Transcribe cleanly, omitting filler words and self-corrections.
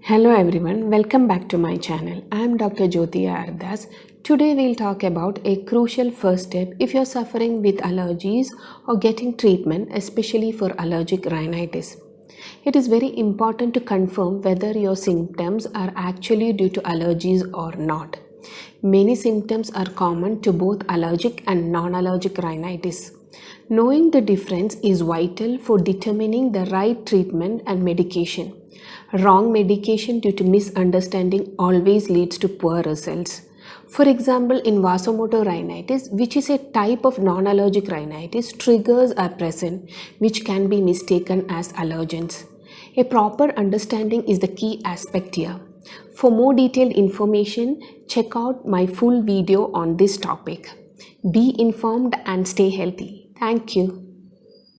Hello everyone, welcome back to my channel. I am Dr. Jyotiya Ardas. Today we'll talk about a crucial first step if you're suffering with allergies or getting treatment, especially for allergic rhinitis. It is very important to confirm whether your symptoms are actually due to allergies or not. Many symptoms are common to both allergic and non-allergic rhinitis. Knowing the difference is vital for determining the right treatment and medication. Wrong medication due to misunderstanding always leads to poor results. For example, in vasomotor rhinitis, which is a type of non-allergic rhinitis, triggers are present which can be mistaken as allergens. A proper understanding is the key aspect here. For more detailed information, check out my full video on this topic. Be informed and stay healthy. Thank you.